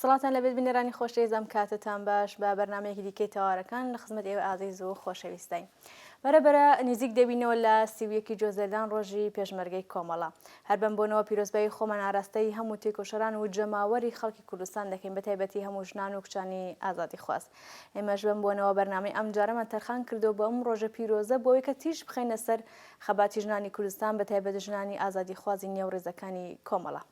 سڵاتان لەبێت بینەرانی خۆشەویستم کاتتان باش بە بەرنامەیەکی دیکەی تەوارەکان لە خزمەت ئێوە ئازیز و خۆشەویستین. بەرەبەرە نزیک دەبینەوە لە 31 جۆزەردان ڕۆژی پێشمەرگەی کۆمەڵە. هەر بەم بۆنەوە پیرۆزبایی خۆمان ئاراستەی هەموو تێکۆشەران و جەماوەری خەڵکی کوردستان دەکەین بە تایبەتی هەموو ژنان و کچانی ئازادی خواست. ئێمەش بەم بۆنەوە بەرنامەی ئەم جارەمان تەرخان کردو بە ئەم ڕۆژە پیرۆزە بۆی کە تیژ بخەینە سەر خەباتی ژنانی کوردستان بە تایبەت ژنانی ئازادی خوازی نێوڕێزەکانی کۆمەڵە.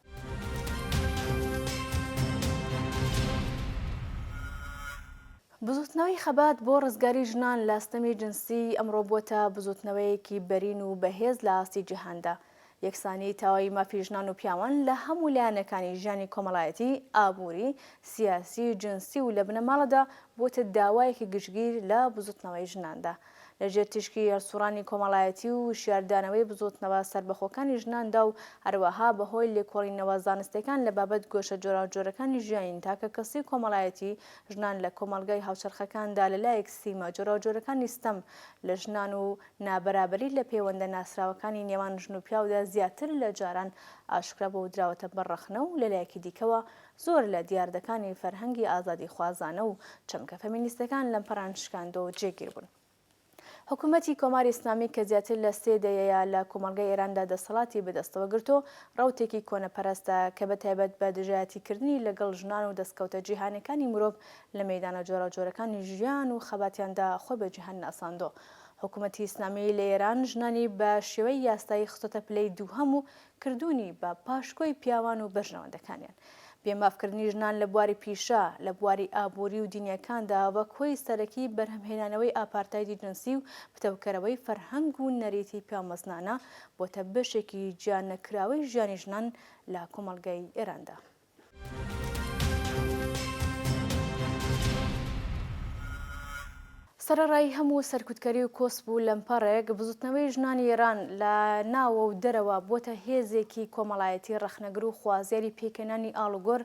بزوتنەوەی خەبات بۆ ڕزگاری ژنان لە ستەمی جنسی ئەمڕۆ بۆتە بزوتنەوەیەکی بەرین و بەهێز لە ئاستی جیهاندا. یەکسانی تاوای مافی ژنان و پیاوان لە هەموو لایەنەکانی ژیانی کۆمەڵایەتی، ئابووری، سیاسی، جنسی و لە بنەماڵەدا بۆتە داوایەکی گشتگیر لە بزوتنەوەی ژناندا. لەژێر تیشکی هەرسوڕانی کۆمەڵایەتی و شیاردانەوەی بزوتنەوە سربەخۆکانی ژناندا و هەروەها بەهۆی لێکۆڵینەوە زانستیەکان لە بابەت گۆشە جۆراوجۆرەکانی ژیانین تاکە کەسی کۆمەڵایەتی ژنان لە کۆمەڵگەی هاوچەرخەکاندا لەلایەک سیمە جۆراوجۆرەکانی ستەم لە ژنان و نابەرابەری لە پەیوەندە ناسراوەکانی نێوان ژن و پیاودا زیاتر لە جاران ئاشکرا بۆ دراوەتە بەڕەخنە و لەلایەکی دیکەوە زۆر لە دیاردەکانی فەرهەنگی ئازادی خوازانە و چەمکە فەمینیستەکان لەم پەڕان شکاندەوە جێگیر بوون. حکوومەتی کۆماری ئیسلامی کە زیاتر لە 3 دەیەیە لە کۆمەڵگەی ئێراندا دەسەڵاتی بەدەستەوە گرتو ڕاوتێکی کۆنەپەرستە کە بە تایبەت بە دژایەتیکردنی لەگەڵ ژنان و دەستکەوتە جیهانیەکانی مرۆڤ لە مەیدانە جۆراوجۆرەکانی ژیان و خەباتیاندا خۆ بە جیهان ناساندۆ. حکوومەتی ئیسلامی لە ئێران ژنانی بە شێوەی یاستایی خستۆتە پلەی دووهەم و کردوونی بە پاشکۆی پیاوان و بەژنەوەندەکانیان. بێمافکردنی ژنان لە بواری پیشە لە بواری ئابووری و دینیەکاندا وەک کۆی سەرەکی بەرهەمهێنانەوەی ئاپارتایدی جنسی و پتەوکەرەوەی فەرهەنگ و نەریتی پیامەزنانە بۆتە بەشێکی گیانەکراوەی ژیانی ژنان لە کۆمەڵگەی ئێراندا. سەرەڕای هەموو سەرکوتکەری و کۆس بوو لەمپەڕێک بزوتنەوەی ژنانی ئێران لە ناوە و دەرەوە بۆتە هێزێکی کۆمەڵایەتی ڕەخنەگر و خوازیاری پێکەنانی ئاڵوگۆر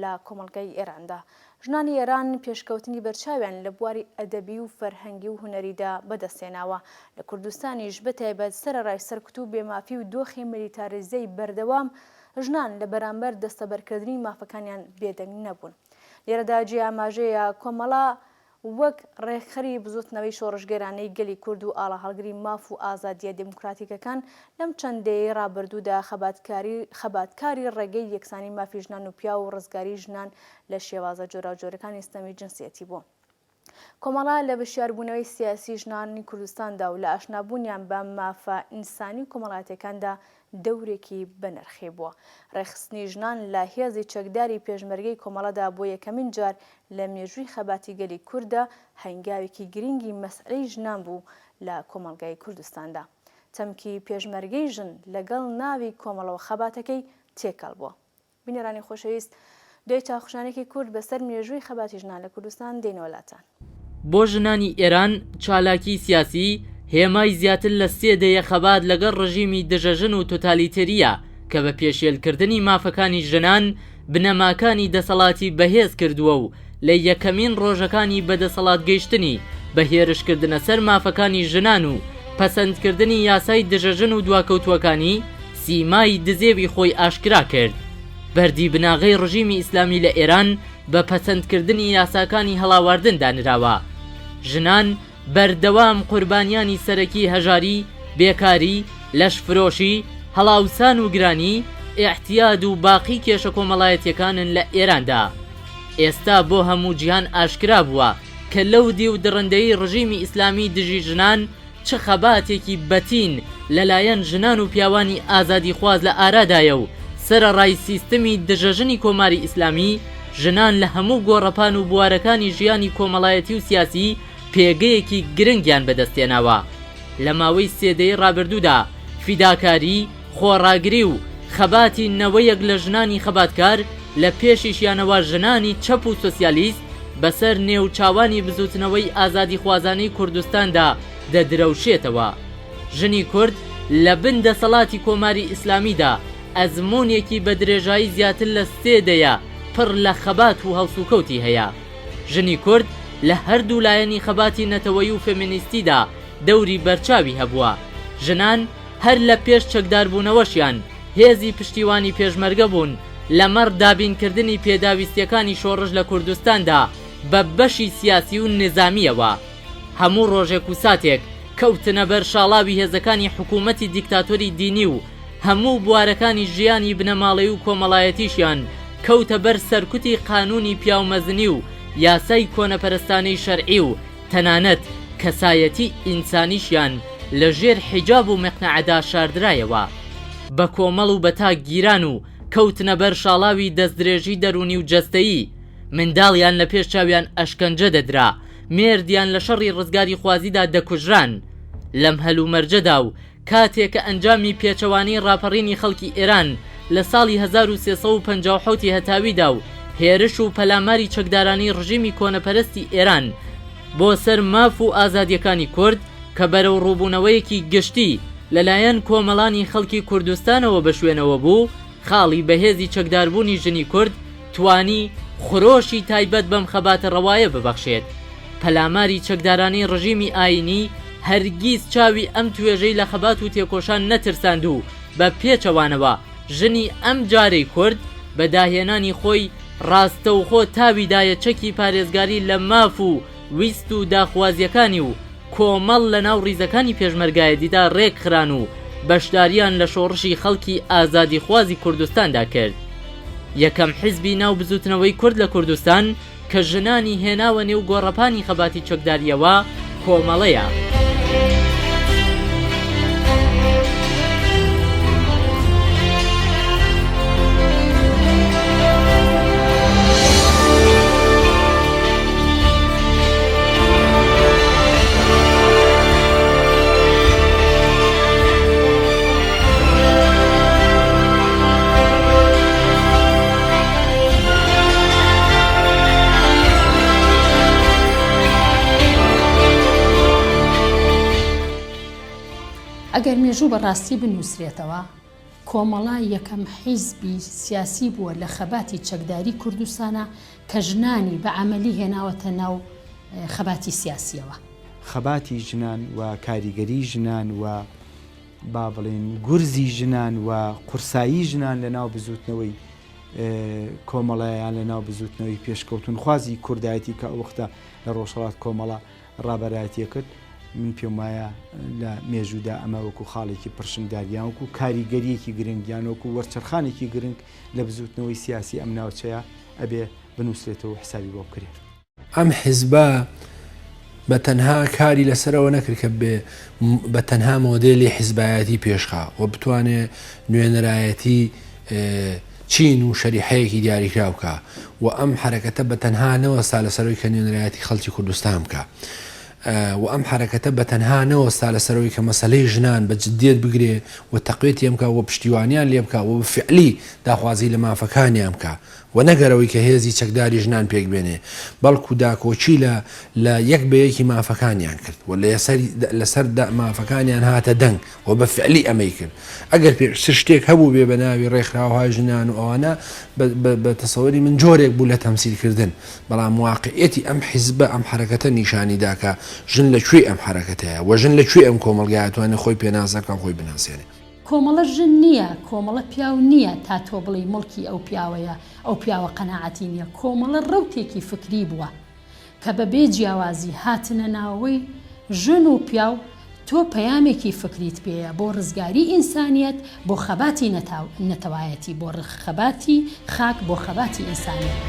لە کۆمەڵگەی ئێراندا. ژنانی ئێران پێشکەوتنی بەرچاویان لە بواری ئەدەبی و فەرهەنگی و هونەریدا بەدەستێناوە. لە کوردستانیش بەتایبەت سەرەڕای سەرکوت و بێمافی و دۆخی میلیتاریزەی بەردەوام ژنان لە بەرامبەر دەستەبەرکردنی مافەکانیان بێدەنگ نەبوون. لێرەدا جێ ئاماژەیە کۆمەڵە وەک ڕێکخەری بزوتنەوەی شۆڕژگەرانەی گەلی کورد و ئاڵە هەڵگری ماف و ئازادیە دموکراتیکەکان لەم چەندەیە ڕابردوودا خەباتکاری ڕێگەی یەکسانی مافی ژنان و پیا و ڕزگاری ژنان لە شێوازە جۆراوجۆرەکانی ستەمی جنسیەتی بوو. کۆمەڵە لە بەشیاربوونەوەی سیاسی ژنانی کوردستاندا و لە ئاشنابوونیان بە مافە ئینسانی و کۆمەڵاتەکاندا دەورێکی بەنرخێ بووە. ڕێخستنی ژنان لە هێزی چەکداری پێشمەرگەی کۆمەڵەدا بۆ یەکەمین جار لە مێژووی خەباتی گەلی کووردە هەنگاوێکی گرنگی مەسئلەی ژنان بوو لە کۆمەڵگەی کوردستاندا. چەمکی پێشمەرگەی ژن لەگەڵ ناوی کۆمەڵەوە خەباتەکەی تێکەڵ بووە. بینەرانی خۆشەویست، دوای چاخشانێکی کورد بەسەر مێژووی خەباتی ژنان لە کوردستان دێنەوەلاتان. بۆ ژنانی ئێران چالاکی سیاسی هێمای زیاتر لە 3 دەیە خەبات لەگەڵ ڕژیمی دژەژن و تۆتالیتەریە کە بە پێشێلکردنی مافەکانی ژنان بنەماکانی دەسەڵاتی بەهێز کردووە و لە یەکەمین ڕۆژەکانی بەدەسەڵات گەیشتنی بە هێرشکردنە سەر مافەکانی ژنان و پەسەندکردنی یاسای دژەژن و دواکەوتوەکانی سیمای دزێوی خۆی ئاشکرا کرد. بەردی بناغەی ڕژیمی ئیسلامی لە ئێران بە پەسەندکردنی یاساکانی هەڵاواردن دانراوە. ژنان بەردەوام قوربانیانی سەرەکی هەژاری، بێکاری، لەشفرۆشی، هەڵاوسان و گرانی، ئیحتیاد و باقی کێشە کۆمەڵایەتیەکانن لە ئێراندا. ئێستا بۆ هەموو جیهان ئاشکرا بووە کە لەو دی و دڕندەی ڕژیمی ئیسلامی دژی ژنان چ خەباتێکی بەتین لەلایەن ژنان و پیاوانی ئازادی خواز لە ئارادایە و سەرەڕای سیستەمی دژەژنی کۆماری ئیسلامی ژنان لە هەموو گۆڕەپان و بوارەکانی ژیانی کۆمەڵایەتی و سیاسی پێگەیەکی گرنگیان بەدەستێناوە. لە ماوەی 3 دەیە ڕابردوودا فیداکاری، خۆڕاگری و خەباتی نەوەیەک لە ژنانی خەباتکار لە پێشیشیانەوە ژنانی چەپ و سۆسیالیست بەسەر نێوچاوانی بزوتنەوەی ئازادی خوازانەی کوردستاندا دەدرەوشێتەوە. ژنی کورد لە بن دەسەڵاتی کۆماری ئیسلامیدا ئەزمونێکی بە درێژایی زیاتر لە 3 دەیە پڕ لە خەبات و هەڵسوکەوتی هەیە. ژنی کورد لە هەردوو لایەنی خەباتی نەتەوەی و فێمینیستیدا دەوری بەرچاوی هەبووە. ژنان هەر لە پێش چەکداربوونەوەشیان هێزی پشتیوانی پێشمەرگە بوون لەمەڕ دابینکردنی پێداویستیەکانی شۆڕش لە کوردستاندا بە بەشی سیاسی و نظامیەوە. هەموو ڕۆژێک و ساتێک کەوتنە بەر شاڵاوی هێزەکانی حکوومەتی دیکتاتۆری دینی و هەموو بوارەکانی ژیانی بنەماڵەی و کۆمەڵایەتیشیان کەوتە بەر سەرکوتی قانونی پیاومەزنی و یاسای کۆنەپەرستانەی شەرعی و تەنانەت کەسایەتی ئینسانیشیان لە ژێر حیجاب و مەقنەعەدا شاردرایەوە. بە کۆمەڵ و بەتا گیران و کەوتنە بەر شاڵاوی دەستدرێژی دەرونی و جەستەیی منداڵیان لە پێش چاویان ئەشکەنجە دەدرا، مێردیان لە شەڕی ڕزگاری خوازیدا دەکوژران. لەم هەلومەرجەدا و کاتێکە ئەنجامی پێچەوانی ڕاپەڕینی خەڵکی ئێران لە ساڵی 1357 هەتاویدا و هێرش و پەلاماری چەکدارانی ڕژیمی کۆنەپەرستی ئێران بۆ سەر ماف و ئازادیەکانی کورد کە بەرەو ڕووبوونەوەیەکی گشتی لەلایەن کۆمەڵانی خەڵکی کوردستانەوە بەشوێنەوە بوو، خاڵی بەهێزی چەکداربوونی ژنی کورد توانی خۆشی تایبەت بەم خەباتە ڕەوایە ببەخشێت. پەلاماری چەکدارانی ڕژیمی ئاینی هەرگیز چاوی ئەم توێژەی لە خەبات و تێکۆشان نەترساند و بە پێچەوانەوە ژنی ئەم جارەی کورد بە داهێنانی خۆی ڕاستەوخۆ تاویدایە چەکی پارێزگاری لە ماف و ویست و داخوازیەکانی و کۆمەڵ لە ناو ڕیزەکانی پێشمەرگایەتیدا ڕێکخران و بەشداریان لە شۆڕشی خەڵکی ئازادی خوازی کوردستاندا کرد. یەکەم حیزبی ناو بزوتنەوەی کورد لە کوردستان کە ژنانی هێناوە نێو گۆڕەپانی خەباتی چەکداریەوە کۆمەڵەیە. ئەگەر مێژوو بەڕاستی بنووسرێتەوە، کۆمەڵە یەکەم حیزبی سیاسی بووە لە خەباتی چەکداری کوردستانە کە ژنانی بە عەمەلی هێناوەتە ناو خەباتی سیاسیەوە. خەباتی ژنان و کاریگەری ژنان و با بڵێن گورزی ژنان و قورسایی ژنان لە ناو بزوتنەوەی کۆمەڵەیان لە ناو بزوتنەوەی پێشکەوتن خوازی کوردایەتی کە ئەو وەختە لە ڕۆژهەڵات کۆمەڵە ڕابەرایەتیە کرد. من پێم وایە لە مێژوودا ئەمە وەکو خاڵێکی پرشنگداریان وەکو کاریگەریەکی گرنگیان وەکو وەرچەرخانێکی گرنگ لە بزوتنەوەی سیاسی ئەم ناوچەیە ئەبێ بنووسێتەوە حسابی بۆ بکرێت. ئەم حیزبە بە تەنها کاری لەسەرەوە نەکرد کە بە تەنها مۆدێلی حیزبایەتی پێشخا و بتوانێت نوێنەرایەتی چین و شەریحەیەکی دیاریکرا بکە و ئەم حرەکەتە بە تەنها نەوەستا لەسەرەوەی کە نوێنەرایەتی خەڵکی کوردستان بکە و ئەم حرەکەتە بە تەنها نەوەستا لەسەرەوەی کە مەسەلەی ژنان بە جددیت بگرێ و تەقوێتی ئەم بکە و پشتیوانیان لێ بکە و فعلی داخوازی لە مافەکانیان بکە و نەگەرەوەی کە هێزی چەکداری ژنان پێک بێنێ، بەڵکو داکۆچی لە یەک بەیەکی مافەکانیان کرد و لەسەر مافەکانیان هاتە دەنگ و بە فعلی ئەمەی کرد. ئەگەر پێشتر شتێک هەبوو بێ بە ناوی ڕێکخراوهای ژنان و ئەوانە بە تەسەوەری من جۆرێک بوو لە تەمسیلکردن، بەڵام واقعیەتی ئەم حیزبە ئەم حرەکەتە نیشانی داکە ژن لەکوێ ئەم حرەکەتەیە و ژن لەکوێ ئەم کۆمەڵگایەتوانێت خۆی پێناسەکان خۆی بناسیێنێ. کۆمەڵە ژن نییە، کۆمەڵە پیاو نییە تا تۆ بڵی مڵکی ئەو پیاوەیە، ئەو پیاوە قەناعەتی نییە. کۆمەڵە ڕەوتێکی فکری بووە کە بەبێ جیاوازی هاتنە ناوەی ژن و پیاو تۆ پەیامێکی فکریت پێەیە بۆ ڕزگاری ئینسانیەت، بۆ خەباتی نەتەوایەتی، بۆ خەباتی خاک، بۆ خەباتی ئینسانیەت.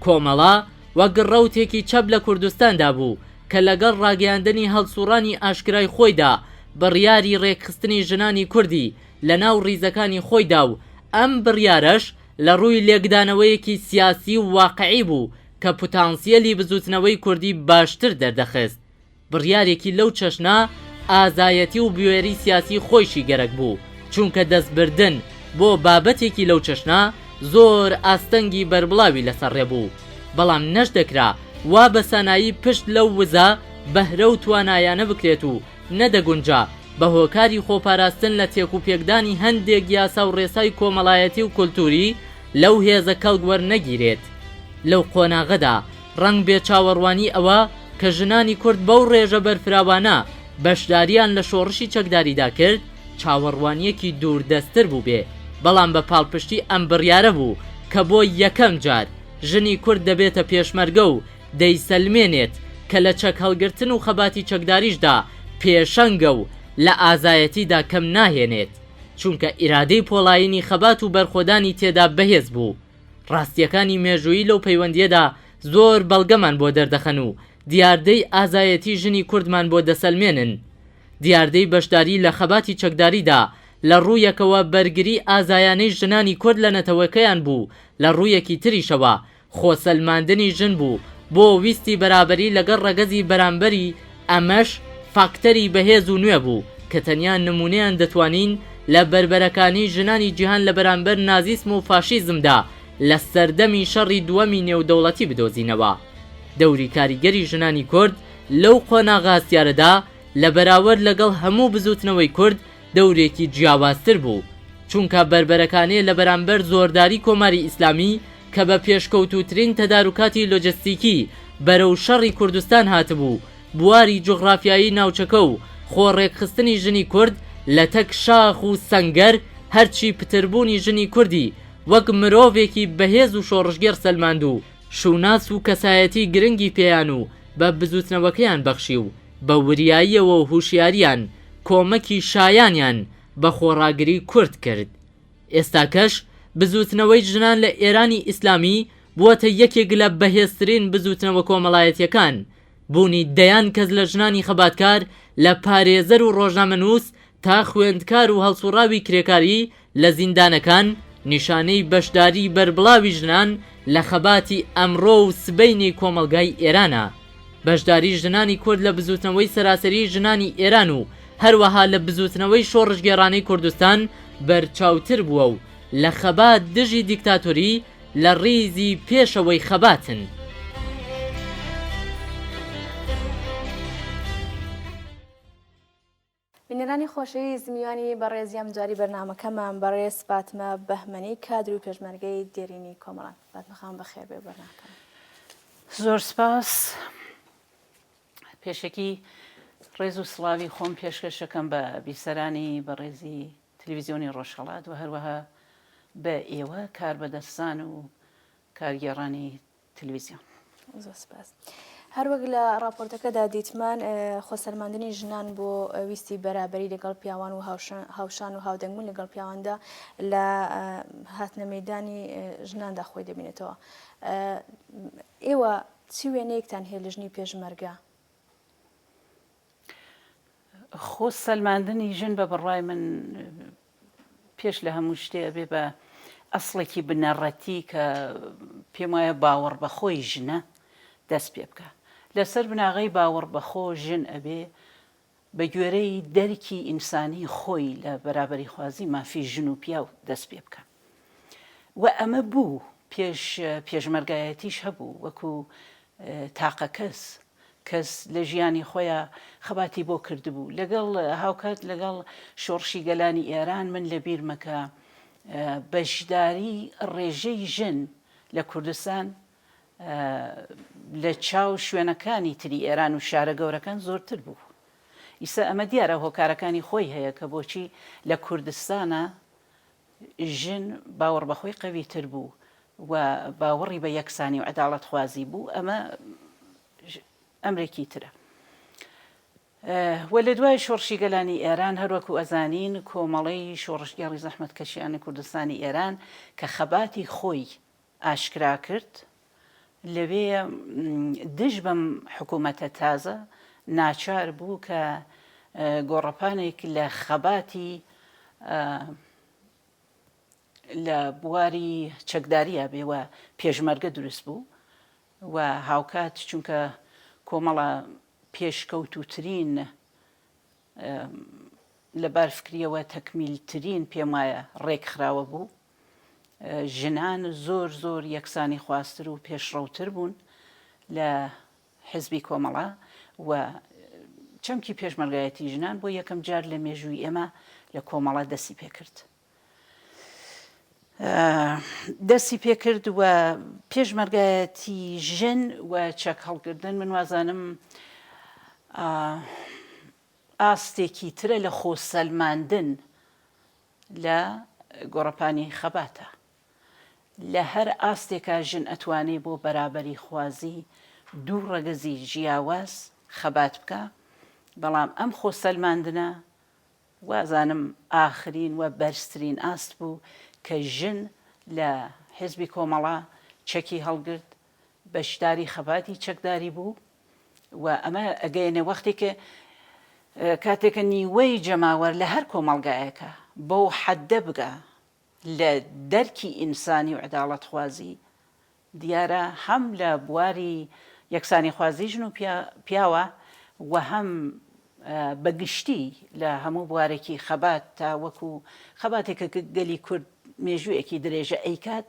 کۆمەڵە وەک ڕەوتێکی چەپ لە کوردستاندا بوو کە لەگەڵ ڕاگەیاندنی هەڵسوڕانی ئاشکرای خۆیدا بڕیاری ڕێکخستنی ژنانی کوردی لە ناو ڕیزەکانی خۆیدا و ئەم بڕیارەش لە ڕووی لێکدانەوەیەکی سیاسی و واقعی بوو کە پوتانسیەلی بزوتنەوەی کوردی باشتر دەردەخست. بڕیارێکی لەو چەشنا ئازایەتی و بوێری سیاسی خۆیشی گەرەک بوو، چونکە دەستبردن بۆ بابەتێکی لەو چەشنا زۆر ئاستەنگی بەربڵاوی لەسەر ڕێبوو، بەڵام نەش دەکرا وا بە سانایی پشت لەو وزە بەهرە و توانایانە بکرێت و نەدەگونجا بە هۆکاری خۆپاراستن لە تێک و پێکدانی هەندێک یاسا و ڕێسای کۆمەڵایەتی و کولتوری لەو هێزە کەڵک وەرنەگیرێت. لەو قۆناغەدا ڕەنگ بێ چاوەڕوانی ئەوە کە ژنانی کورد بەو ڕێژە بەرفراوانە بەشداریان لە شۆڕشی چەکداریدا کرد چاوەڕوانیەکی دووردەستر بوو بێ، بەڵام بە پاڵپشتی ئەم بڕیارە بوو کە بۆ یەکەم جار ژنی کورد دەبێتە پێشمەرگە و دەیسەلمێنێت کە لە چەک هەڵگرتن و خەباتی چەکداریشدا پێشەنگە و لە ئازایەتیدا کەم ناهێنێت، چونکە ئیرادەی پۆڵاینی خەبات و بەرخۆدانی تێدا بەهێز بوو. ڕاستیەکانی مێژووی لەو پەیوەندیەدا زۆر بەڵگەمان بۆ دەردەخەن و دیاردەی ئازایەتی ژنی کوردمان بۆ دەسەلمێنن. دیاردەی بەشداری لە خەباتی چەکداریدا لە ڕوویەکەوە بەرگری ئازایانەی ژنانی کورد لە نەتەوەکەیان بوو، لە ڕوویەکی تریشەوە خۆسەلماندنی ژن بوو بۆ ویستی بەرابەری لەگەڵ ڕەگەزی بەرامبەری. ئەمەش فاکتەری بەهێز و نوێ بوو کە تەنیا نمونەیان دەتوانین لە بربەرەکانی ژنانی جیهان لە بەرامبەر نازیسم و فاشیزمدا لە سەردەمی شەڕی دووەمی نێودەوڵەتی بدۆزینەوە. دەوری کاریگەری ژنانی کورد لەو قۆناغاسیارەدا لە بەراورد لەگەڵ هەموو بزوتنەوەی کورد دەورێکی جیاوازتر بوو، چونکە بربەرەکانەیە لە بەرامبەر زۆرداری کۆماری ئیسلامی کە بە پێشکەوتوترین تەدارکاتی لۆجستیکی بەرەو شەڕی کوردستان هاتبوو، بواری جوغرافیایی ناوچەکە و خۆڕێکخستنی ژنی کورد لە تەک شاخ و سەنگەر هەرچی پتربوونی ژنی کوردی وەک مرۆڤێکی بەهێز و شۆڕژگەر سەلماند و شوناس و کەسایەتی گرنگی پێیان و بە بزوتنەوەکەیان بەخشی و بە وریاییەوە و هوشیاریان کۆمەکی شایانیان بە خۆڕاگری کورد کرد. ئێستا کەش بزوتنەوەی ژنان لە ئێرانی ئیسلامی بووەتە یەکێک لە بەهێزترین بزوتنەوە کۆمەڵایەتیەکان. بوونی دەیان کەس لە ژنانی خەباتکار لە پارێزەر و ڕۆژنامەنووس تا خوێندکار و هەڵسوڕاوی کرێکاری لە زیندانەکان نیشانەی بەشداری بەربڵاوی ژنان لە خەباتی ئەمڕۆ و سبەینی کۆمەلگای ئێرانە. بەشداری ژنانی کورد لە بزوتنەوەی سەراسەری ژنانی ئێران و هەروەها لە بزوتنەوەی شۆڕژگێڕانەی کوردستان بەرچاوتر بووە و لە خەبات دژی دیکتاتۆری لە ڕیزی پێشەوەی خەباتن. بینەرانی خۆشەویست میوانی بەڕێزیام جاری بەرنامەکەمان بەڕێز فاتمە بەهمەنی کادر و پێشمەرگەی دێرینی کۆمەڵان. فاتمەخان بەخێر بێ بەرنامەکەم. زۆر سپاس. پێشەکی ڕێز و سڵاوی خۆم پێشکەشەکەم بە بیسەرانی بەڕێزی تەلەڤیزیۆنی ڕۆژهەڵات و هەروەها بە ئێوە کاربەدەستان و کارگێڕانی تەلەڤیزیۆن. زۆر سپاس. هەروەک لە راپۆرتەکەدا دیتمان خۆسەلماندنی ژنان بۆ ویستی بەرابەری لەگەڵ پیاوان و هاوشان و هاودەنگبوون لەگەڵ پیاواندا لە هاتنە مەیدانی ژناندا خۆی دەبینێتەوە. ئێوە چی وێنەیەکتان هەیە لە ژنی پێشمەرگە؟ خۆسەلماندنی ژن بە بڕوای من پێش لە هەموو شتێ ئەبێ بە ئەسڵێکی بنەڕەتی کە پێم وایە باوەڕ بەخۆی ژنە دەست پێ بکە. لەسەر بناغی باوەڕ بەخۆ ژن ئەبێ بە گوێرەی دەرکی ئینسانی خۆی لە بەرابەری خوازی مافی ژن و پیا و دەست پێ بکە. و ئەمە بوو پێشمەرگایەتیش هەبوو وەکو تاقە کەس لە ژیانی خۆیان خەباتی بۆ کردبوو. لەگەڵ هاوکات لەگەڵ شۆڕشی گەلانی ئێران من لە بیرمەکە بەشداری ڕێژەی ژن لە کوردستان لە چاو شوێنەکانی تری ئێران و شارە گەورەکان زۆرتر بوو. ئیسا ئەمە دیارە هۆکارەکانی خۆی هەیە کە بۆچی لە کوردستانە ژن باوەڕ بەخۆی قەویتر بوو و باوەڕی بە یەکسانی و عەداڵەت خوازی بوو. ئەمە ئەمرێکی ترە. وە لە دوای شۆڕشی گەلانی ئێران هەروەکو ئەزانین کۆمەڵەی شۆڕشگەڕی زەحمەتکەشیانی کوردستانی ئێران کە خەباتی خۆی ئاشکرا کرد لەوێ دژ بەم حکوومەتە تازە ناچار بوو کە گۆڕەپانێک لە خەباتی لە بواری چەکداریە بێوە پێشمەرگە دروست بوو و هاوکات چونکە کۆمەڵە پێشکەوتوترین لەبار فکریەوە تەکمیلترین پێم وایە ڕێکخراوە بوو. ژنان زۆر یەکسانی خواستر و پێشڕەوتر بوون لە حزبی کۆمەڵا و چەمکی پێشمەرگایەتی ژنان بۆ یەکەم جار لە مێژووی ئێمە لە کۆمەڵا دەستی پێکرد. دەستی پێکرد و پێشمەرگایەتی ژن و چەک هەڵگردن من وازانم ئاستێکی ترە لە خۆسەلماندن لە گۆڕەپانی خەباتە لە هەر ئاستێکە ژن ئەتوانێت بۆ بەرابەری خوازی دوو ڕەگەزی ژیاواز خەبات بکە بەڵام ئەم خۆسەلماندنە وازانم ئاخرین و بەرزترین ئاست بوو کە ژن لە حیزبی کۆمەڵا چەکی هەڵگرت بەشداری خەباتی چەکداری بوو و ئەمە ئەگەیەنێ وەختێکە کاتێکە نیوەی جەماوەەر لە هەر کۆمەڵگایەکە بەو حەددە بگە لە دەرکی ئینسانی و عداڵەت خوازی دیارە هەم لە بواری یەکسانی خوازی ژن و پیاوە و هەم بەگشتی لە هەموو بوارێکی خەبات تا وەکو خەباتێکە گەلی کورد مێژوویەکی درێژە ئەیکات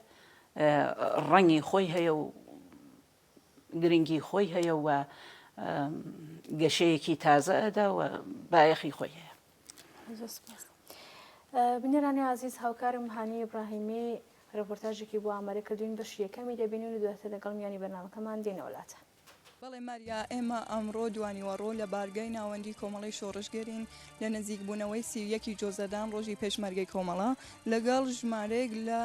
ڕەنگی خۆی هەیە و گرنگی خۆی هەیە و گەشەیەکی تازە ئەدا و بایەخی خۆی هەیە. بنێرانی عزیز هاوکارم هانی ئیبراهیمی ڕپۆرتاژێکی بۆ ئامادە کردوین بەشی یەکەمی دەبینین و دواتر لەگەڵ میانی بەرنامەکەمان دێنەوەلاتە. بەڵێ ماریا ئێمە ئەمڕۆ دوانیوەڕۆ لە بارگای ناوەندی کۆمەڵی شۆڕشگەرین لە نزیک بوونەوەی 31 جۆزەدان ڕۆژی پێشمەرگەی کۆمەڵە لەگەڵ ژمارەیەک لە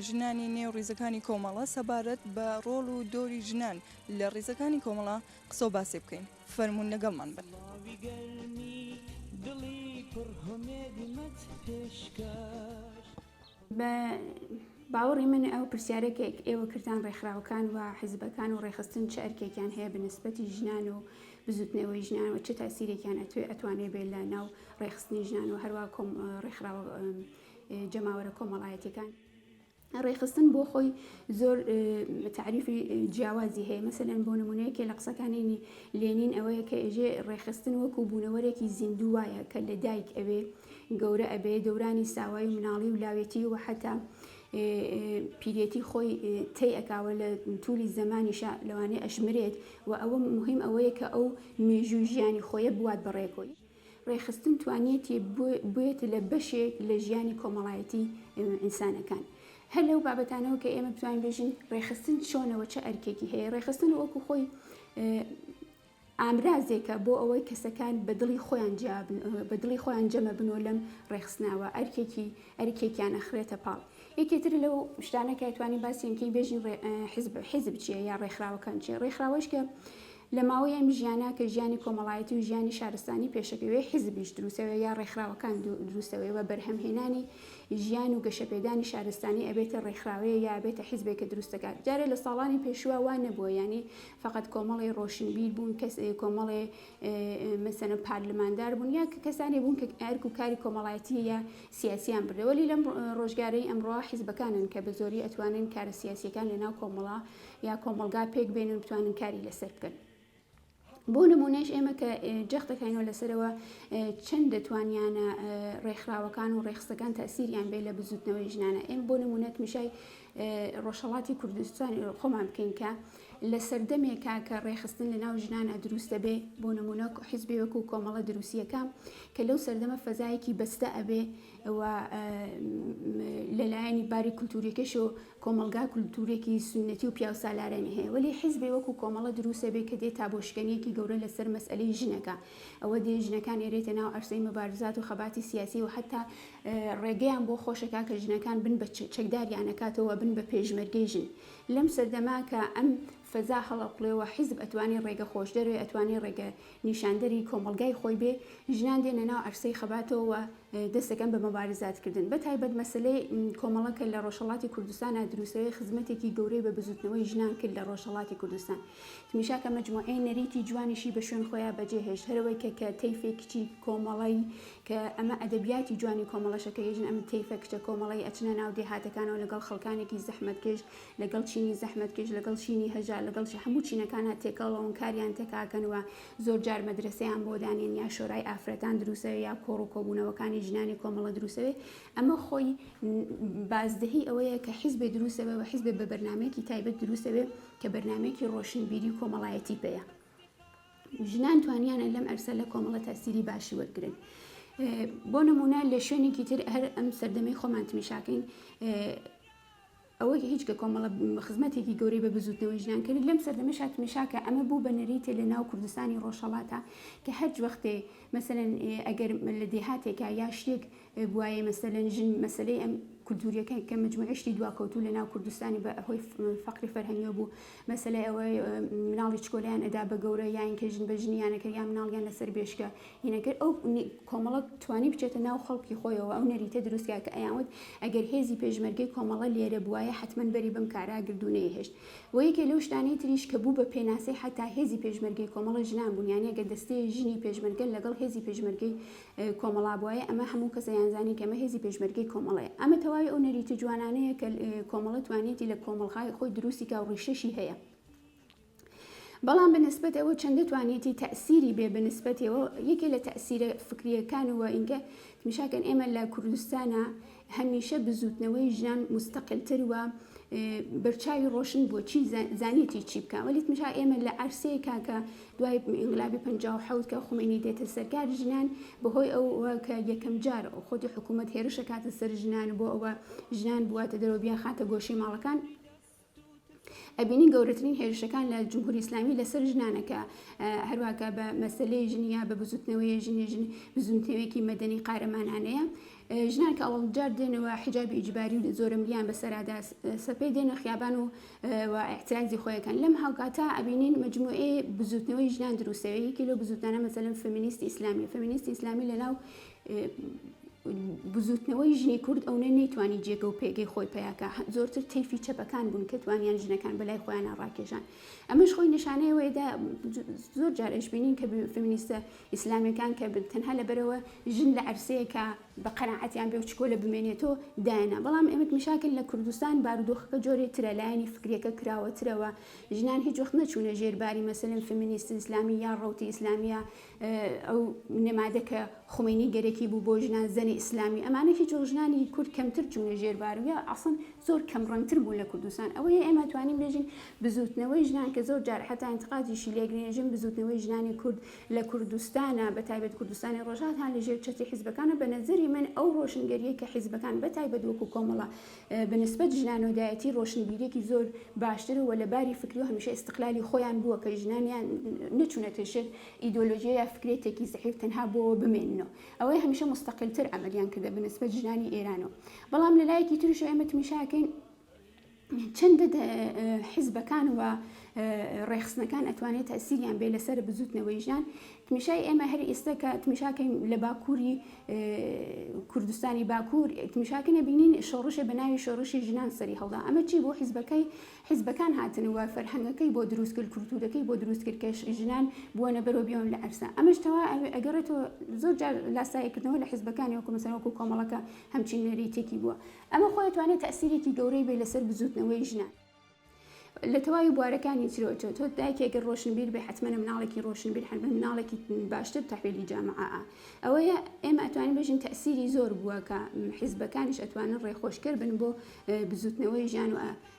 ژنانی نێو ڕیزەکانی کۆمەڵە سەبارەت بە ڕۆڵ و دۆری ژنان لە ڕیزەکانی کۆمەڵە قسە و باسێ بکەین فەرمونون لەگەڵمان بن. بە باوەڕی من ئەو پرسیارێکێک ئێوە کردان ڕێکخراوەکان و حیزبەکان و ڕێخستن چه ئەرکێکیان هەیە بەنسبەتی ژنان و بزوتنەوەی ژنان و چه تاسیرێکیان ئەتوانێت بێت لە ناو ڕێخستنی ژنان و هەروە ڕێکخراوە جەماوەرە کۆمەڵایەتەکان. ڕێخستن بۆ خۆی زۆر تعریفی جیاوازی هەیە مەسەلەن بۆ نمونەیەکێ لە قسەکانی لێنین ئەوەیە کە ئێژێ ڕێخستن وەکو بوونەوەرێکی زیندوو وایە کە لە دایک ئەوێ گەورە ئەبێ دەورانی ساوای و مناڵی و لاوێتی و حتا پیرێتی خۆی تی ئەکاوە لە توولی زەمانیشە لەوانەیە ئەشمرێت و ئەوە مهم ئەوەیە کە ئەو مێژوو ژیانی خۆیە بوات بەڕێکۆی. ڕێخستن توانێتی بێت لە بەشێک لە ژیانی کۆمەڵایەتی ئینسانەکان. هەر لەو بابەتانەوە کە ئێمە بتوانین بێژین ڕێخستن چۆنەوە چه ئەرکێکی هەیە. ڕێخستن وەکو خۆی ئامرازێکە بۆ ئەوەی کەسەکان بە دڵی خۆیان جەمە بنۆ لەم ڕێخستناوە ئەرکێکیان ئەخرێتە پاڵ. یەکێتر لەو شتانەکە توانین باسیەکەی بێژین حیزب چیە یا ڕێکخراوەکان چیە. ڕێکخراوەش کە لە ماوەی ئەم ژیانە کە ژیانی کۆمەڵایەتی و ژیانی شارستانی پێشەکەوێ حیزبیش دروستەوە یا ڕێکخراوەکان دروستەوەی بەرهەمهێنانی ژیان و گەشەپێدانی شارستانی ئەبێتە ڕێکخراوەیە یا ئەبێتە حیزبێکە دروستەکات. جارێ لە ساڵانی پێشوە وان نەبووە ینی فقط کۆمەڵی ڕۆشنبیر بوون کۆمەڵێ مەسەنە پارلماندار بوون یا کەسانی بوون کە ئەرک و کاری کۆمەڵایەتی یا سیاسیان بردەوەلی لەم ڕۆژگارەی ئەمڕۆ حیزبەکانن کە بە زۆری ئەتوانن کارە سیاسیەکان لەناو کۆمەڵا یا کۆمەلگا پێک بێنن و بتوانن کاری لەسەر بکەن. بۆ نمونەش ئێمە کە جەخت دەکەینەوە لەسەرەوە چەند دەتوانیانە ڕێکخراوەکان و ڕێخستەکان تاسیریان بێ لە بزوتنەوەی ژنانە. ئێمە بۆ نمونەت میشای ڕۆژهەڵاتی کوردستان خۆمان بکەین کە لە سەردەمێکا کە ڕێخستن لە ناو ژنانە دروستە بێ بۆ نمونە حیزبی وەکو کۆمەڵە دروستیەکە کە لەو سەردەمە فەزایەکی بەستە ئەبێ و لەلایەنی باری کولتوریەکەش و کۆمەلگا کولتورێکی سنەتی و پیاو سالارانی هەیە ولی حیزبی وەکو کۆمەڵە دروستە بێ کە دێت تابۆشکێنیەکی گەورە لەسەر مەسئلەی ژنەکە ئەوە دێ ژنەکان ئێرێتە ناو ئەرسەی مەبارزات و خەباتی سیاسی و حتا ڕێگەیان بۆ خۆشەکە کە ژنەکان بن بە چەکداریانەکاتەوە بن بە پێشمەرگەی ژن. لەم سەردەما کە ئەم فەزا هەڵەقڵێەوە حیزب ئەتوانی ڕێگە خۆش دەروێ ئەتوانی ڕێگە نیشاندەری کۆمەلگای خۆی بێ ژنان دێنە ناو ئەرسەی خەباتەوە دەستەکەن بە مەبارزاتکردن بە تایبەت مەسلەی کۆمەڵەکە لە ڕۆژهەڵاتی کوردستانە دروستەوەی خزمەتێکی گەورەی بە بزوتنەوەی ژنان کرد لە ڕۆژهەڵاتی کوردستان. تمیشاکە مەجموعەی نەریتی جوانیشی بە شوێن خۆیان بەجێهێشت هەرەوەی کە تەیفێکی کۆمەڵی کە ئەمە ئەدەبیاتی جوانی کۆمەڵەشەکە ێژن ئەم تەیفە کچە کۆمەڵی ئەچنە ناو دێهاتەکانەوە لەگەڵ خەڵکانێکی زەحمەتکێش لەگەڵ چینی زەحمەتکێش لەگەڵ چینی هەژار لەگەڵ هەموو چینەکانە تێکەڵەوە کاریان تێکاکەنەوە زۆر جار مەدرسەیان بۆ دانێن یا شۆرای ئافرەتان دروستەوە یا کۆڕ و کۆبوونەوەکانی ژنانی کۆمەڵە دروستەوێ. ئەمە خۆی بازدەهی ئەوەیە کە حیزبێ دروستەوە و حیزبێ بە بەرنامەیەکی تایبەت دروستەوێ کە بەرنامەیەکی ڕۆشنبیری و کۆمەڵایەتی پێیە. ژنان توانیانە لەم ئەرسە لە کۆمەڵە تاسیری باشی وەرگرن بۆ نمونە لە شوێنێکی تر هەر ئەم سەردەمەی خۆمان تمیشاکەین ئەوەی هیچ کە کۆمەڵە خزمەتێکی گەورەی بە بزوتنەوەی ژیان کرد لەم سەردەمە شاتمیشاکە ئەمە بوو بە نەریتە لە ناو کوردستانی ڕۆژهەڵاتە کە هەر وەختێ مەسەرەن ئەگەر لە دێهاتێکە یا شتێک بواە مەسەرەن ژن مەسلەی ئەم کولتوریەکە کە مجموعشتی دواکەوتو لە ناو کوردستانی بە ئەهۆی فەقری فەرهەنگیەوە بوو مەسلەی ئەوەی مناڵی چکۆلیان ئەدا بە گەورە یان کە ژن بە ژنیانەکە یان مناڵیان لەسەر بێشکە هینەکە ئەو کۆمەڵە توانی بچێتە ناو خەڵکی خۆیەوە ئەو نەریتە دروستیا کە ئەیانوت ئەگەر هێزی پێشمەرگەی کۆمەڵە لێرە بواە حتمما بەری بم کارا گردونەیە هێشت وەیەکێ لەو شتانەی تریش کە بوو بە پێناسی حتا هێزی پێشمەرگەی کۆمەڵە ژنان بوون یانەگە دەستەی ژنی پێشمەرگە لەگەڵ هێزی پێشمەرگەی کۆمەڵا بواە ئەمە هەموو کەسەیانزانی کە ئەمە هێزی پێشمەرگەی کۆمەڵەیە ئەمە تەواوی ئەو نەریتە جوانانەیە کە کۆمەڵە توانێتی لە کۆمەڵخای خۆی دروستی کا و ڕیشەشی هەیە بەڵام بەنسبەتەوە چەندە توانێتی تەسیری بێ بەنسبەتەوە یەکێ لە تەسیرە فکریەکانەوە ئینکە تمیشاکەن ئێمە لە کوردستانە هەمیشە بزوتنەوەی ژیان مستەقلتر وە بەرچاوی ڕۆشن بۆ چی زانێتی چی بکە وەلی تمیشا ئێمە لە عەرسەیەکا کە دوای ئینقلابی 57 کە خومینی دێتە سەرکار ژنان بەهۆی ئەوە کە یەکەم جار خۆتی حکوومەت هێرشە کاتە سەر ژنان بۆ ئەوە ژنان بواتە دەرەوە بیان خاتە گۆشەی ماڵەکان ئەبینی گەورەترین هێرشەکان لە جمهوری ئیسلامی لەسەر ژنانەکە هەروواکە بە مەسلەی ژنیا بە بزوتنەوەی ژنی بزوتنەوەیەکی مەدەنی قارەمانانەیە ژنان کە ئەوڵجار دێنەوە حیجابی ئیجباری و زۆرە ملیان بەسەرادا سەپەی دێنە خیابان و احترازی خۆیەکان لەم هاوکاتە ئەبینین مجموعەی بزوتنەوەی ژنان دروستەوەیەکی لەو بزوتنانە مەسەلەن فەمینیستی ئیسلامی لەناو بزوتنەوەی ژنی کورد ئەوە نەیتوانی جێگە و پێگەی خۆی پیاکە زۆرتر تەیفی چەپەکان بوون کە توانیان ژنەکان بەلای خۆیان ڕاکێژان ئەمەش خۆی نیشانەیەوەیدا زۆر جار ئەشبینین کە فەمینیستە ئیسلامیەکان کە تەنها لەبەرەوە ژن لە عەرسەیەکە بە قەناعەتیان بێ و چکۆلە بمێنێتەوە داینا بەڵام ئێمە میشاکل لە کوردستان بارودۆخەکە جۆرێ ترە لایەنی فکرەکە کراوەترەوە ژنان هیچ وەخت نەچوونە ژێرباری مەسەلەن فەمینیست ئیسلامی یا ڕەوتی ئیسلامیە ئەو نێمادەکە خومینی گەرەکی بوو بۆ ژنان زەنی ئیسلامی ئەمانە هیچ ژنانی کورد کەمتر چوونە ژێربارەوە ئەسڵ زۆر کەم ڕەنگتر بوون لە کوردستان ئەوەیە ئێمە توانین بێژین بزوتنەوەی ژنان کە زۆر جار حتا انتقادیشی لێگرێژن بزوتنەوەی ژنانی کورد لە کوردستانە بەتایبەت کوردستانی ڕۆژات هەان لە ژێر چەتی حیزبەکانە بە نەزەری من ئەو ڕۆشنگەریە کە حیزبەکان بەتایبەت وەکو کۆمەڵە بنسبەت ژنانۆدایەتی ڕۆشنبیرێکی زۆر باشترە و لەباری فکری و هەمیشە استقلالی خۆیان بووە کە ژنانیان نەچوونەتە ژێر ئیدۆلۆژیە یا فکرێتێکی زەحیف تەنها بۆ بمێننەوە ئەوەی هەمیشە مستەقلتر ئەمەلیان کردە بنسبەت ژنانی ئێرانەوە بەڵام لەلایەکی تریش ئێمە تمیشاکەین چەندە حیزبەکان و ڕێخستنەکان ئەتوانێت تەسیریان بێ لەسەر بزوتنەوەی ژیان تمیشای ئێمە هەر ئێستا کە تمیشاکەین لە باکووری کوردستانی باکوور تمیشاکە نەبینین شۆڕشە بە ناوی شۆڕشی ژنان سەری هەڵدا ئەمە چی بۆ حیزبەکان هاتنەوە فەرهەنگەکەی بۆ دروستکرد کولتورەکەی بۆ دروستکرد کە ژنان بوونە بەرەو بیان لە ئەرسا ئەمەشتەوە ئەگەڕێتەوە زۆر جار لاساییکردنەوە لە حیزبەکانی وەکو مەسەڵەن وەکو کۆمەڵەکە هەمچین نەریتێکی بووە ئەمە خۆی دەتوانێت تەسیرێکی گەورەی بێ لەسەر بزوتنەوەی ژنان لە تەواوی بوارەکانی ترۆچۆ تۆ دایکێگە ڕۆشنبیر بێ حتممە مناڵێکی ڕۆشنبیر هەر مناڵێکی باشتر تەحویلی جامعە ئەوەیە ئێمە ئەتوانین بێژین تەسیری زۆر بووە کە حیزبەکانیش ئەتوانن ڕێخۆشکەر بن بۆ بزوتنەوەی ژیان و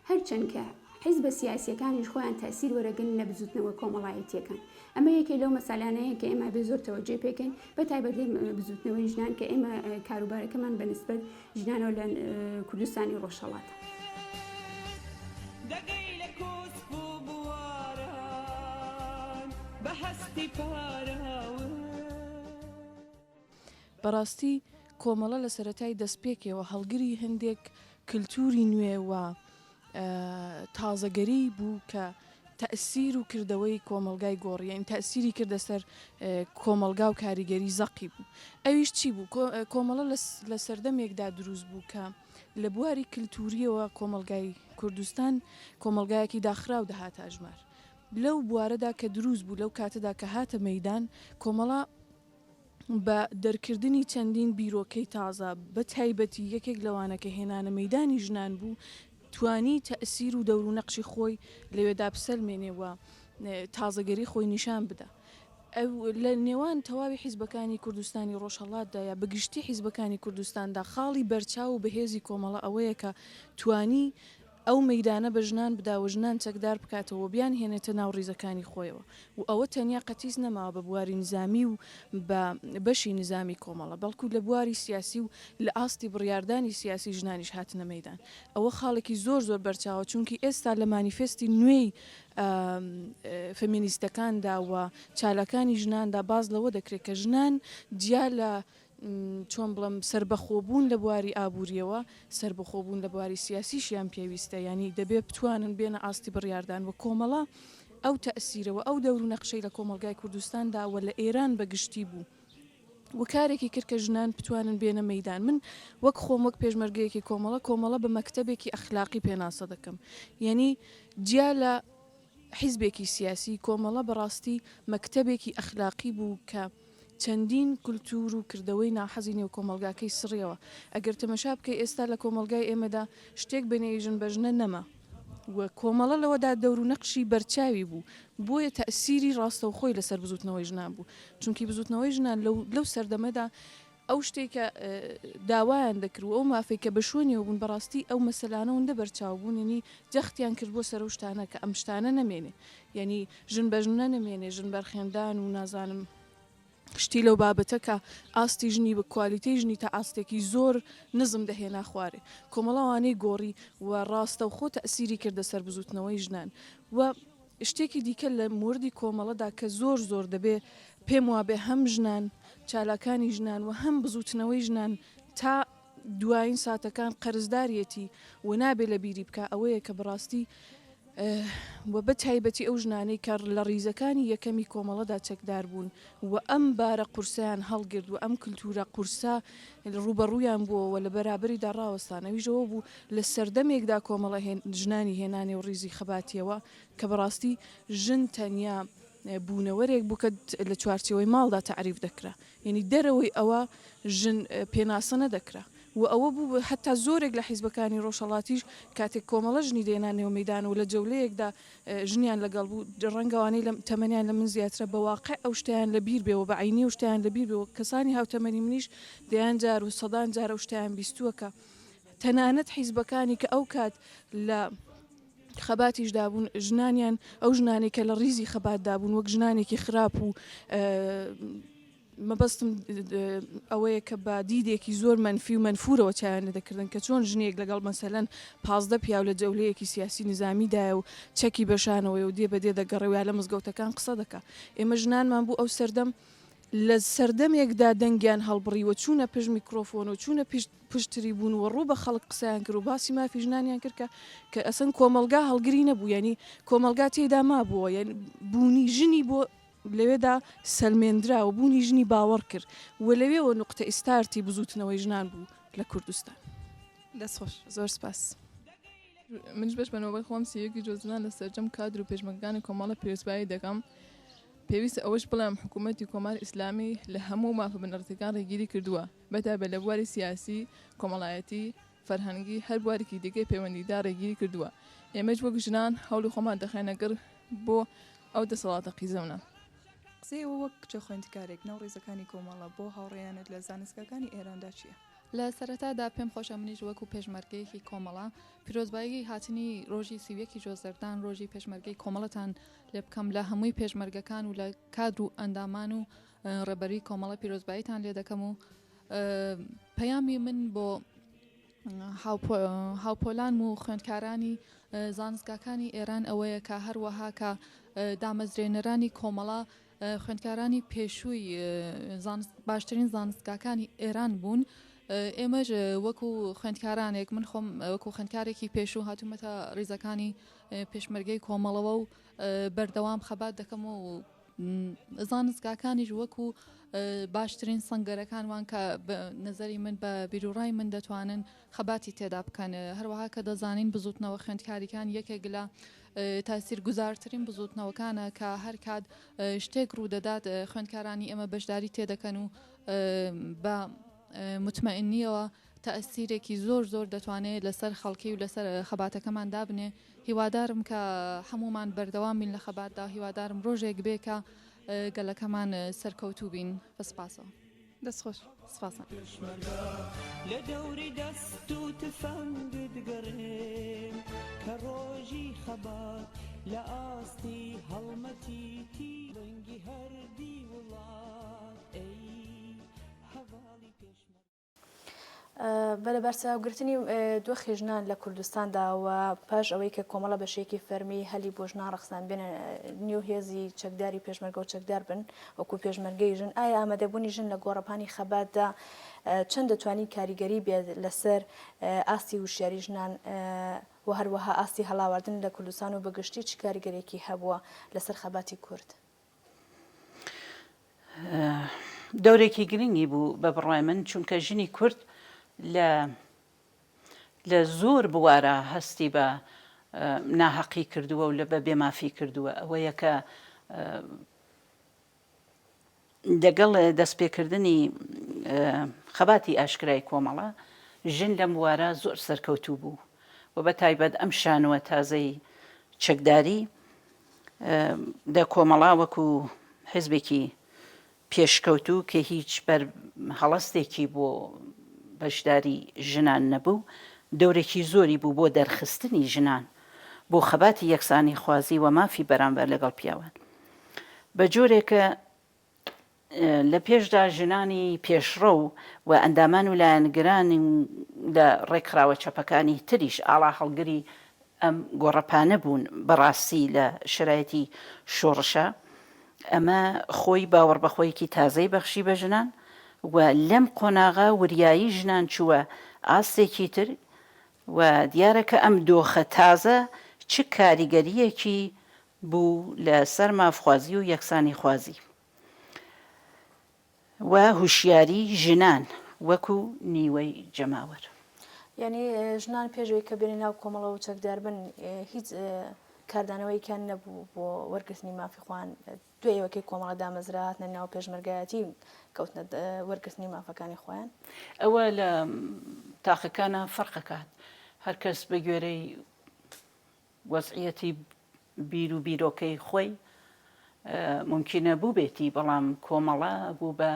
هەرچەند کە حیزبە سیاسیەکانیش خۆیان تەسیر وەرەگرن لە بزوتنەوە کۆمەڵایەتیەکان ئەمە یەکێ لەو مەسالانەیە کە ئێمە بێ زۆر تەوەجێ پێکەین بەتایبەت بزوتنەوەی ژنان کە ئێمە کاروبارەکەمان بەنسبەت ژنانەوە لە کوردستانی ڕۆژهەڵاتە بەڕاستی کۆمەڵە لە سەرەتای دەستپێکەوە هەڵگری هەندێک کللتوری نوێ و تازەگەری بوو کە تەسیر و کردەوەی کۆمەلگای گۆڕیین تەسیری کردە سەر کۆمەلگا و کاریگەری زەقی بوو ئەویش چی بوو کۆمەڵە لە سەردەمێکدا دروست بوو کە لە بواری کللتوریەوە کۆمەلگای کوردستان کۆمەلگایەکی داخرا و دەهاتە ژمار لەو بوارەدا کە دروست بوو لەو کاتەدا کە هاتە مەیدان کۆمەڵە بە دەرکردنی چەندین بیرۆکەی تازە بە تایبەتی یەکێک لەوانە کە هێنانە مەیدانی ژنان بوو توانی تەسیر و دەور و نەقشی خۆی لەوێدا بسەلمێنێەوە تازەگەری خۆی نیشان بدە ئەو لە نێوان تەواوی حیزبەکانی کوردستانی ڕۆژهەڵاتدایە بەگشتی حیزبەکانی کوردستاندا خاڵی بەرچاو و بەهێزی کۆمەڵە ئەوەیە کە توانی ئەو مەدانە بە ژنان بداوە ژنان چەکدار بکاتەوە بیان هێنێتە ناو ڕیزەکانی خۆیەوە و ئەوە تەنیا قەتیس نەماوە بە بواری نظامی و بە بەشی نظامی کۆمەڵە بەڵکو لە بواری سیاسی و لە ئاستی بڕیاردانی سیاسی ژنانیش هاتنە مەدان ئەوە خاڵێکی زۆر زۆر بەرچاوە چونکی ئێستا لە مانیفستی نوێی فەمینیستەکاندا و چالەکانی ژناندا باز لەوە دەکرێت کە ژنان جیا لە چۆن بڵم سربەخۆبوون لە بواری ئابوووریەوە سربەخۆبوون لە بواری سیاسیشیان پێویستە ینی دەبێت بتوانن بێنە ئاستی بڕیاردان و کۆمەڵە ئەو تەئسیرەوە ئەو دەور و نەخشەی لە کۆمەلگای کوردستانداوە لە ئێران بەگشتی بوو و کارێکی کرد کە ژنان بتوانن بێنە مەدان من وەک خۆم وەک پێشمەرگەیەکی کۆمەڵە بە مەکتەبێکی ئەخلاقی پێناسە دەکەم یعنی جیا لە حیزبێکی سیاسی کۆمەڵە بەڕاستی مەکتەبێکی ئەخلاقی بوو کە چەندین کولتور و کردەوەی ناحەزینی و کۆمەلگاکەی سڕیەوە ئەگەر تەمەشا بکەی ئێستا لە کۆمەلگای ئێمەدا شتێک بەنێی ژن بە ژنە نەما و کۆمەڵە لەوەدا دەور و نەقشی بەرچاوی بوو بۆیە تەئسیری ڕاستەوخۆی لەسەر بزوتنەوەی ژنان بوو چونکی بزوتنەوەی ژنان لەو سەردەمەدا ئەو شتێکە داوایان دەکرد ئەو مافی کە بە شوێنیەوە بوون بەڕاستی ئەو مەسەلانە وندە بەرچاو بوون ینی جەختیان کرد بۆ سەر شتانە کە ئەم شتانە نەمێنێ ینی ژن بە ژنە نەمێنێ ژن بەرخێندان و نازانم شتی لەو بابەتە کە ئاستی ژنی بە کوالیتی ژنی تا ئاستێکی زۆر نزم دەهێنا خوارێ کۆمەڵاوانەی گۆڕی و ڕاستە و خۆ تەئسیری کردە سەر بزوتنەوەی ژنان و شتێکی دیکە لە موردی کۆمەڵەدا کە زۆر دەبێ پێم وابێ هەم ژنان چالاکانی ژنان و هەم بزوتنەوەی ژنان تا دوایین ساتەکان قەرزدارەتی و نابێ لە بیری بکە ئەوەیە کە بەڕاستی و بە تایبەتی ئەو ژنانەی کە لە ڕیزەکانی یەکەمی کۆمەڵەدا چەکدار بوون و ئەم بارە قورسیان هەڵگرت و ئەم کللتورە قورسا ڕوبەڕوویان بووەوە لە بەرابریدا ڕاوەستانەویژەوە بوو لە سەردەمێکدا کۆمەڵە ژنانی هێنانی و ڕیزی خەباتیەوە کە بەڕاستی ژن تەنیا بوونەوەرێک بوو کە لە چوارچەوەی ماڵدا تعریف دەکرا یعنی دەرەوەی ئەوە ژن پێناسە نەدەکرا و ئەوە بوو حتا زۆرێک لە حیزبەکانی ڕۆژهەڵاتیش کاتێک کۆمەڵە ژنی دێنانەوە مەدان و لە جەولەیەکدا ژنیان لەگەڵ بوو ڕەنگەوانەی لە تەمەنیان لە من زیاترە بەواقع ئەو شتیان لە بیر بێەوە بە عینی و شتیان لە بیر بێەوە کەسانی هاوتەمەنی منیش دەیان جار و سەدان جارە و شتیان بیستووەکە تەنانەت حیزبەکانی کە ئەو کات لە خەباتیشدا بوون ژنانیان ئەو ژنانێک کە لە ڕیزی خەباتدا بوون وەک ژنانێکی خراپ و مەبەستم ئەوەیە کە بە دیدێکی زۆر منفی و منفورەوە چیان دەکردن کە چۆن ژنێک لەگەڵ مەسەلەن 15 پیاو لە جەولەیەکی سیاسی نظامیدایە و چەکی بەشانەوەی و دێ بەدێ دەگەڕێویا لە مزگەوتەکان قسە دەکا ئێمە ژنانمان بوو ئەو سەردەم لە سەردەمێکدا دەنگیان هەڵبڕیوە چوونە پێش میکرۆفۆن و چوونە پشتری بوون و ڕوو بە خەڵک قسەیان کرد و باسی مافی ژنانیان کرد کە ئەسەن کۆمەلگا هەڵگری نەبوو ینی کۆمەلگا تێدا مابووە یعنی بوونی ژنی بۆ لەوێدا سەلمێنرا و بوونی ژنی باوەڕ کرد و لەوێەوە نقطە ئیستارتی بزوتنەوەی ژنان بوو لە کوردستان دەستخۆش زۆر سپاس منش بەش بەنەوەی خۆم سیەکی جۆزنان لە سەرجەم کادر و پێشمەرگانی کۆمەڵە پێویستبایی دەکەم پێویستە ئەوەش بڵام حکوومەتی کۆمار ئیسلامی لە هەموو مافە بنەڕەتەکان ڕێگیری کردووە بەتابە لە بواری سیاسی کۆمەڵایەتی فەرهەنگی هەر بوارێکی دیگەی پەیوەندیدا ڕێگیری کردووە ئێمەش وەک ژنان هەوڵی خۆمان دەخێنەگەر بۆ ئەو دەسەڵاتە قیزەونە قسەی وەک چه خوێندکارێک ناو ڕێزەکانی کۆمەڵە بۆ هاوڕێیانت لە زانستگاکانی ئێراندا چییە؟ لە سەرەتادا پێم خۆشە منیش وەکو پێشمەرگەیەکی کۆمەڵە پیرۆزبایی هاتنی ڕۆژی سیویەکی جۆزەردان ڕۆژی پێشمەرگەی کۆمەڵەتان لێ بکەم لە هەمووی پێشمەرگەکان و لە کادر و ئەندامان و ڕێبەری کۆمەڵە پیرۆزباییتان لێ دەکەم و پەیامی من بۆ هاوپۆلان و خوێندکارانی زانستگاکانی ئێران ئەوەیە کە هەروەها کە دامەزرێنەرانی کۆمەڵە خوێندکارانی پێشووی باشترین زانستگاکانی ئێران بوون ئێمەش وەکو خوێندکارانێک من خۆم وەکو خوێندکارێکی پێشوو هاتوومەتە ڕیزەکانی پێشمەرگەی کۆمەڵەوە و بەردەوام خەبات دەکەم و زانستگاکانیش وەکو باشترین سەنگەرەکانوان کە نظری من بە بیرروڕای من دەتوانن خەباتی تێدا بکەن هەروەها کە دەزانین بزوتنەوە خوێندکاریەکان یەکێک لە تاسیر گوزارترین بزوتنەوەکانە کە هەر کات شتێک ڕوودەدات خوێندکارانی ئەمە بەشداری تێدەکەن و بە متمەئنیەوە تەئسیرێکی زۆر دەتوانێت لەسەر خەڵکی و لەسەر خەباتەکەمان دابنێ هیوادارم کە هەمومان بەردەوامین لە خەباتدا هیوادارم ڕۆژێک بێ کە گەلەکەمان سەرکەوتوو بین بەسپاسەوە دەستخۆش سپاسە لە دەوری دەست و تفەنگت گەڕێم خەبات لە ئاستی هەڵمەتیتی ڕەنگی هەردی وڵات ئەی هەواڵی پێشمەرگ. بەرچاوگرتنی دووە خێژنان لە کوردستانداوە پاش ئەوەی کە کۆمەڵە بەشێکی فەرمی هەلی بۆ ژنان ڕەخسان بێنە نیو هێزی چەکداری پێشمەرگە و چەکدار بن وەکو پێشمەرگەی ژن ئایا ئامادەبوونی ژن لە گۆڕەپانی خەباتدا چەند دەتوانین کاریگەری بێت لەسەر ئاستی وشیاری ژنان و هەروەها ئاستی هەڵاواردن لە کوردستان و بەگشتی چ کاریگەرێکی هەبووە لەسەر خەباتی کورد؟ دەورێکی گرنگی بوو بە بڕای من چونکە ژنی کورد لە زۆر بوارە هەستی بە ناحەقی کردووە و لە بە بێمافی کردووە ئەوەیە کە دەگەڵ دەستپێکردنی خەباتی ئاشکرای کۆمەڵە ژن لەم وارە زۆر سەرکەوتوو بوو و بە تایبەت ئەم شانوە تازەی چەکداری لە کۆمەڵا وەکو حزبێکی پێشکەوتوو کە هیچ بەر هەڵەستێکی بۆ بەشداری ژنان نەبوو دەورێکی زۆری بوو بۆ دەرخستنی ژنان بۆ خەباتی یەکسانی خوازی و مافی بەرامبەر لەگەڵ پیاوان بە جۆرێکە لە پێشدا ژنانی پێشڕە و ئەندامان و لایەنگرانی لە ڕێکخراوە چەپەکانی تریش ئاڵا هەڵگری ئەم گۆڕەپانە بوون بەڕاستی لە شرایەتی شۆڕشە ئەمە خۆی باوەڕ بەخۆیەکی تازەی بەخشی بە ژنان و لەم قۆناغا وریایی ژنان چووە ئاستێکی تر و دیارەکە ئەم دۆخە تازە چ کاریگەریەکی بوو لە سەر مافخوازی و یەکسانی خوازی و هوشیاری ژنان وەکو نیوەی جەماوەر. یعنی ژنان پێشەوەی کە بێنی ناو کۆمەڵە و چەکدار بن هیچ کاردانەوەیکیان نەبوو بۆ وەرگرتنی مافی خوان دوێەوەکەی کۆمەڵە دامەزراهاتنە ناو پێشمەرگایەتی کەوتنە وەرگرتنی مافەکانی خۆیان ئەوە لە تاقەکانە فەرقەکات هەر کەس بە گوێرەی وەزعیەتی بیر و بیرۆکەی خۆی ممکنە بوو بێتی بەڵام کۆمەڵە بوو بە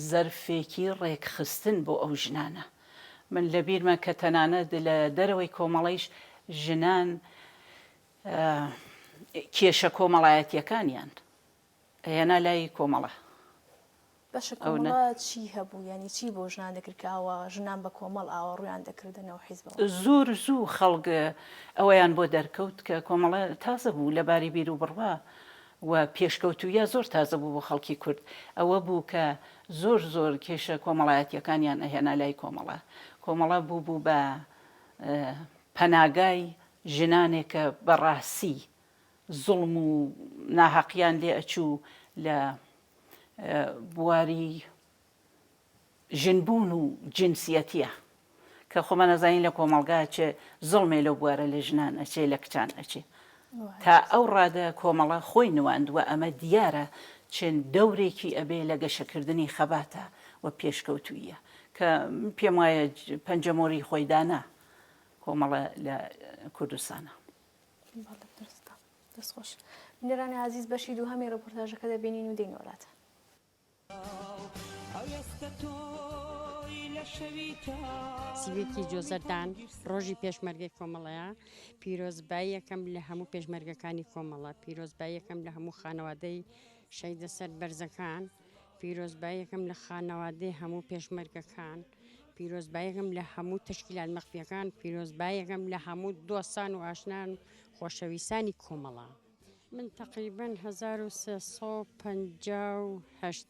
زەرفێکی ڕێکخستن بۆ ئەو ژنانە من لە بیرمە کە تەنانەت لە دەرەوەی کۆمەڵەیش ژنان کێشە کۆمەڵایەتیەکانیان هێنا لای کۆمەڵە بەشە کۆمەڵە چی هەبوو ینی چی بۆ ژنان دەکرد کە ئەوە ژنان بە کۆمەڵ ئاوە ڕویان دەکردنەوە حیزبەوە زۆر زوو خەڵک ئەوەیان بۆ دەرکەوت کە کۆمەڵە تازە بوو لەباری بیر و بڕوا و پێشکەوتویە زۆر تازە بوو بۆ خەڵکی کورد ئەوە بوو کە زۆر کێشە کۆمەڵایەتیەکانیان ئەهێنا لای کۆمەڵە بوو بە پەناگای ژنانێکە بەڕاستی زوڵم و ناحەقیان لێ ئەچوو لە بواری ژنبوون و جنسیەتیە کە خۆمە نەزانین لە کۆمەڵگا چێ زڵمێ لەو بوارە لە ژنان ئەچێ لە کچان ئەچێ تا ئەو ڕادە کۆمەڵە خۆی نواندووە ئەمە دیارە چەند دەورێکی ئەبێ لە گەشەکردنی خەباتە و پێشکەوتویە کە پێم وایە پەنجەمۆری خۆی دانا کۆمەڵە لە کوردستانە. دەستخۆش بنێرانی عزیز بەشی دوو هەمی ڕپۆرتاژەکە دەبینین و دێین وڵاتە. سیوێکی جۆزەردان ڕۆژی پێشمەرگەی کۆمەڵەیە پیرۆزبایی یەکەم لە هەموو پێشمەرگەکانی کۆمەڵە پیرۆزبایی یەکەم لە هەموو خانەوادەی شەیدە سەر بەرزەکان پیرۆزبایی یەکەم لە خانەوادەی هەموو پێشمەرگەکان پیرۆزبایی یەکەم لە هەموو تەشکیلات مەخفیەکان پیرۆزبایی یەکەم لە هەموو دۆستان و ئاشنان خۆشەویستانی کۆمەڵە من تقریبا 1358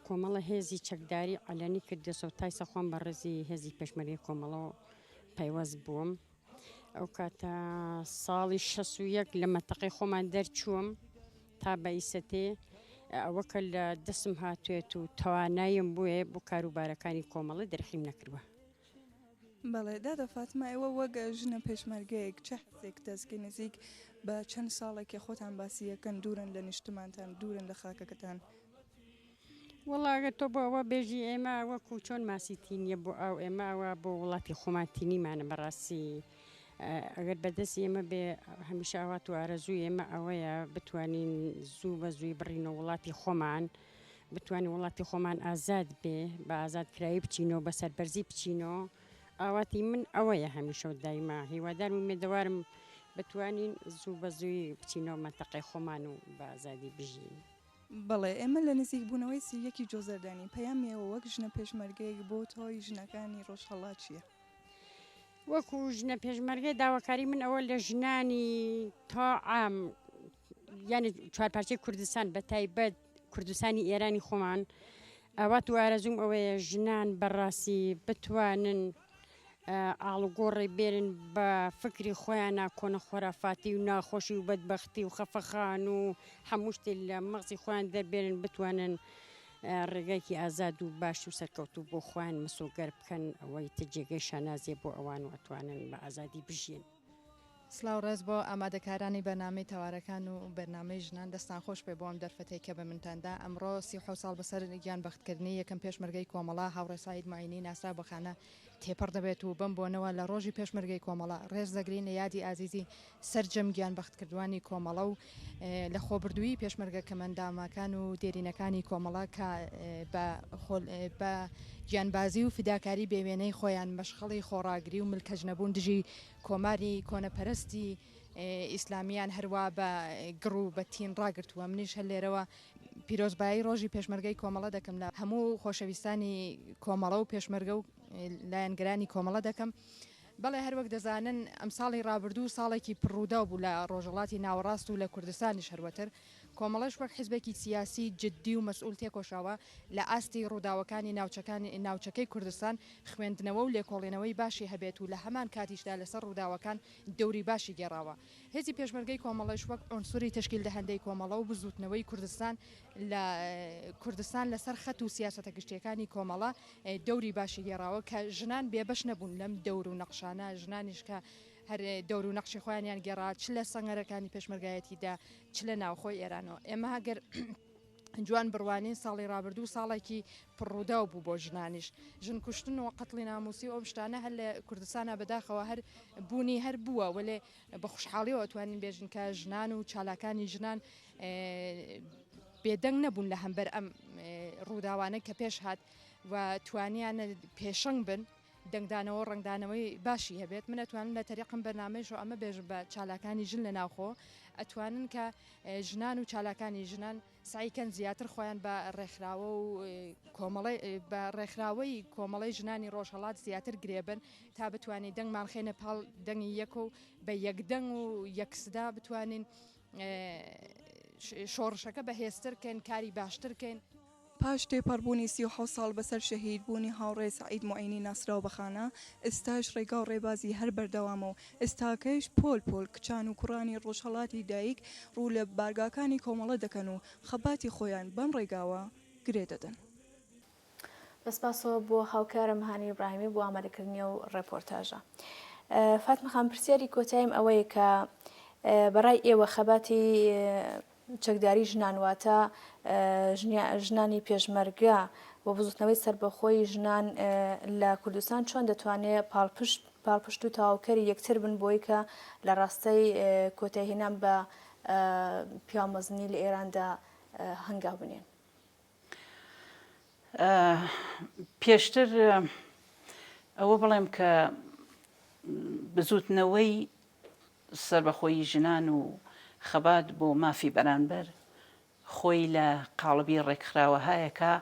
کۆمەڵە هێزی چەکداری عەلەنی کردێسەوە تایسە خۆم بە ڕێزی هێزی پێشمەرگەی کۆمەڵەوە پەیوەست بووم ئەو کاتە ساڵی 61 لە مەتەقەی خۆمان دەرچووم تا بە ئیسەتێ ئەوە کە لە دەسم هاتوێت و توانایم بووێ بۆ کاروبارەکانی کۆمەڵە دەرخیم نەکردووە. بەڵێ دادا فاتمە ئێوە وەگە ژنە پێشمەرگەیەک چه حەزێک دەستگەی نزیک بە چەند ساڵێکی خۆتان باسیەکەن دوورن لە نیشتمانتان دوورن لە خاکەکەتان وڵاگە تۆ بۆ ئەوە بێژی ئێمە وەکو چۆن ماسیتینیە بۆ ئەو ئێمە ئەوە بۆ وڵاتی خۆماتینیمانە بەڕاستی ئەگەر بەدەستی ئێمە بێ هەمیشە ئاوات و ئارەزووی ئێمە ئەوەیە بتوانین زوو بە زووی بڕینەوە وڵاتی خۆمان بتوانین وڵاتی خۆمان ئازاد بێ بە ئازادکرایی بچینەوە بە سەربەرزی بچینەوە ئاواتی من ئەوەیە هەمیشە و دایما هیوادار و مێدەوارم بتوانین زوو بە زووی بچینەوە مەنتەقەی خۆمان و بە ئازادی بژین. بەڵێ ئێمە لە نزیک بوونەوەی سیەکی جۆزەردانی پەیامێەوە وەک ژنە پێشمەرگەیەک بۆ تۆی ژنەکانی ڕۆژهەڵات چییە؟ وەکو ژنە پێشمەرگەی داواکاری من ئەوە لە ژنانی تا عام یعنی چوارپارچەی کوردستان بە تایبەت کوردستانی ئێرانی خۆمان ئەوە وارەزوم ئەوەیە ژنان بەڕاستی بتوانن ئاڵگۆڕی بێرن بە فکری خۆیانە کۆنە خۆرافاتی و ناخۆشی و بەدبەختی و خەفەخان و هەموو شتێک لە مەغزی خۆیان دەربێرن بتوانن ڕێگایکی ئازاد و باش و سەرکەوتو بۆ خۆیان مسۆگەر بکەن ئەوەی تجێگەی شانازیە بۆ ئەوان و ئەتوانن بە ئازادی بژین. سلااو ڕێز بۆ ئامادەکارانی بەنامەی تەوارەکان و بەرنامەی ژنان دەستان خۆش پێ بۆم دەرفەتێک کە بە منتاندا ئەمڕۆ 36 ساڵ بەسەر گیان بەختکردنی یەکەم پێشمەرگەی کۆمەڵا هاوڕێ ساید ماینی ناسرا بەخانە تێپەر دەبێت و بم بۆنەوە لە ڕۆژی پێشمەرگەی کۆمەڵا ڕێز دەگرینە یادی ئازیزی سەررجەم گیان بەختکردوانی کۆمەڵە و لە خۆبردووی پێشمەرگە کەمەنداماکان و دێرینەکانی کۆمەڵا کە بە گیانبازی و فداکاری بێوێنەی خۆیان مەشغەڵی خۆڕاگری و ملکەج نەبوون دژی کۆماری کۆنەپەرستی ئیسلامیان هەروە بە گڕ و بە تین ڕاگرتووە. منیش هەر لێرەوە پیرۆزبایی ڕۆژی پێشمەرگەی کۆمەڵە دەکەم لە هەموو خۆشەویستانی کۆمەڵە و پێشمەرگە و لایەنگەرانی کۆمەڵە دەکەم. بەڵێ هەروەک دەزانن ئەم ساڵی ڕابردوو ساڵێکی پڕوودا بوو لە ڕۆژەڵاتی ناوەڕاست و لە کوردستانی شەروەتر کۆمەڵەش وەک حیزبێکی سیاسی جددی و مەسئول تێکۆشاوە لە ئاستی ڕووداوەکانی ناوچەکەی کوردستان خوێندنەوە و لێکۆڵێنەوەی باشی هەبێت و لە هەمان کاتیشدا لەسەر ڕووداوەکان دەوری باشی گێڕاوە. هێزی پێشمەرگەی کۆمەڵەش وەک ئۆنسوری تشکیل دەهەندەی کۆمەڵە و بزوتنەوەی کوردستان لەسەر خەت و سیاسەتە گشتیەکانی کۆمەڵە دەوری باشی گێڕاوە کە ژنان بێبەش نەبوون لەم دەور و نەقشانە ژنانیش کە هەر دەور و نەقشی خۆیانیان گێڕا چ لە سەنگەرەکانی پێشمەرگایەتیدا چ لە ناوخۆی ئێرانەوە. ئێمە هەگەر جوان بڕوانین ساڵی ڕابردوو ساڵێکی پڕوودا بوو بۆ ژنانیش ژن کوشتن و قەتڵی ناموسی ئەو شتانە هەر لە کوردستانە بەداخەوە هەر بوونی هەر بووە وەلێ بە خوشحاڵیەوە توانین بێژن کە ژنان و چالاکانی ژنان بێدەنگ نەبوون لە هەمبەر ئەم ڕووداوانە کە پێش هات و توانیانە پێشنگ بن دەنگدانەوە ڕنگدانەوەی باشی هەبێت. من ئەتوانم لە تەریقم بەرنامەیش و ئەمە بێژم بە چالاکانی ژن لە ناوخۆ ئەتوانن کە ژنان و چالاکانی ژنان سعیکەن زیاتر خۆیان بە ڕێکخراوە و بە ڕێکخراوەی کۆمەڵی ژنانی ڕۆژهەڵات زیاتر گرێبن تا بتوانین دەنگمان خێنە پاڵ دەنگی یەک و بە یەکدەنگ و یەکسدا بتوانین شۆڕشەکە بەهێزترکەن کاری باشترکەین. پاش تێپەڕبوونی 36 ساڵ بەسەر شەهیدبوونی هاوڕێ سعید موعینی ناسراو بەخانە ئێستاش ڕێگا و ڕێبازی هەر بەردەوامە و ئێستاکەش پۆل کچان و کوڕانی ڕۆژهەڵاتی دایک ڕوو لە بارگاکانی کۆمەڵە دەکەن و خەباتی خۆیان بەم ڕێگاوە گرێ دەدەن. بەسپاسەوە بۆ هاوکارم هانی ئیبراهیمی بۆ ئامادەکردنی و ڕێپۆرتاژە. فاتمە خان پرسیاری کۆتاییم ئەوەیە کە بەڕای ئێوە خەباتی چەکداری ژنانواتە ژنانی پێشمەرگە بۆ بزوتنەوەی سربەخۆی ژنان لە کوردستان چۆن دەتوانێت پاڵپشت و تەواوکەری یەکتر بن بۆی کە لە ڕاستەی کۆتایهێنان بە پیامەزنی لە ئێراندا هەنگاو بنێن. پێشتر ئەوە بڵێم کە بزوتنەوەی سربەخۆی ژنان و خەبات بۆ مافی بەرانبەر خۆی لە قاڵبی ڕێکخراوە هایەکە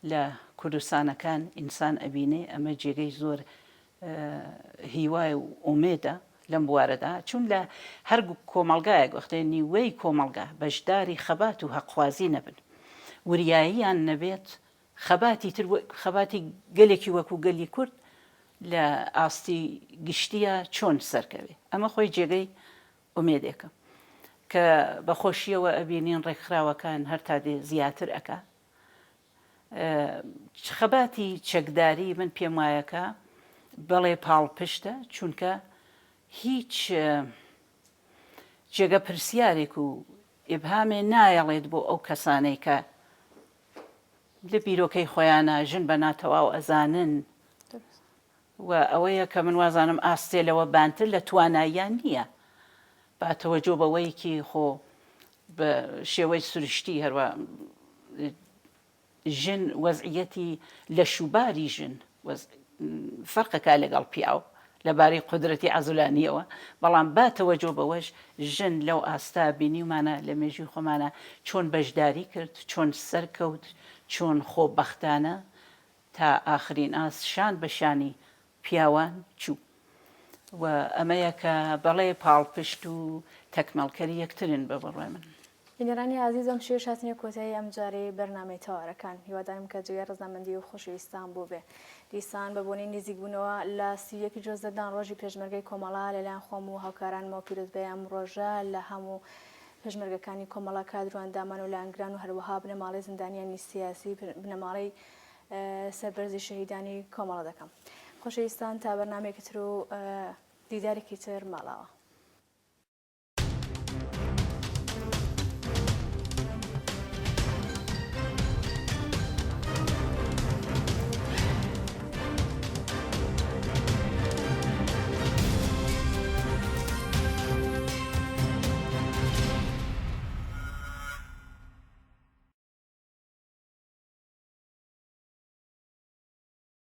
لە کوردستانەکان ئینسان ئەبینێ ئەمە جێگەی زۆر هیوای و ئومێدە لەم بوارەدا چون لە هەر کۆمەلگایەک وەختێ نیوەی کۆمەلگا بەشداری خەبات و هەقوازی نەبن وریاییان نەبێت خەباتی گەلێکی وەکو گەلی کورد لە ئاستی گشتیە چۆن سەرکەوێ ئەمە خۆی جێگەی ئومێدێکە کە بەخۆشیەوە ئەبینین ڕێکخراوەکان هەر تا دێ زیاتر ئەکا خەباتی چەکداری من پێم وایەکە بەڵێ پاڵپشتە چونکە هیچ جێگە پرسیارێک و ئیبهامێ نایەڵێت بۆ ئەو کەسانەی کە لە بیرۆکەی خۆیانە ژن بە ناتەواو ئەزانن و ئەوەیە کە من وازانم ئاستێلەوە بانتر لە تواناییان نییە با تەوەجۆ بەوەیەکی خۆ بە شێوەی سروشتی هەروە ژن وەزعیەتی لە شوباری ژن فەرقەکە لەگەڵ پیاو لەبارەی قدرەتی عەزولانیەوە بەڵام با تەوەجۆ بەوەش ژن لەو ئاستا بینیمانە لە مێژوی خۆمانە چۆن بەشداری کرد چۆن سەرکەوت چۆن خۆبەختانە تا ئاخرین ئاسشان بەشانی پیاوان چوو و ئەمەیە کە بەڵێ پاڵپشت و تەکمەڵکەری یەکترن بە بڕێ من. بینەرانی عزیزم شێر هاتنە کۆتایی ئەم جارەی بەرنامەی تەوارەکان هیوادارم کە جوێ ڕزامەندی و خۆشەویستان بوو بێ. دیسان بە بۆنەی نزیکبوونەوە لە 31 جۆزەدان ڕۆژی پێشمەرگەی کۆمەڵا لەلایەن خۆم و هاوکارانمەوە پیرۆزبەی ئەم ڕۆژە لە هەموو پێشمەرگەکانی کۆمەڵا کادروەندامان و لایەنگران و هەروەها بنەماڵەی زیندانیانی سیاسی بنەماڵەی سەربەرزی شەهیدانی کۆمەڵا دەکەم. خۆشەویستان تا بەرنامێکی تر و دیدارێکی تر ماڵاوە.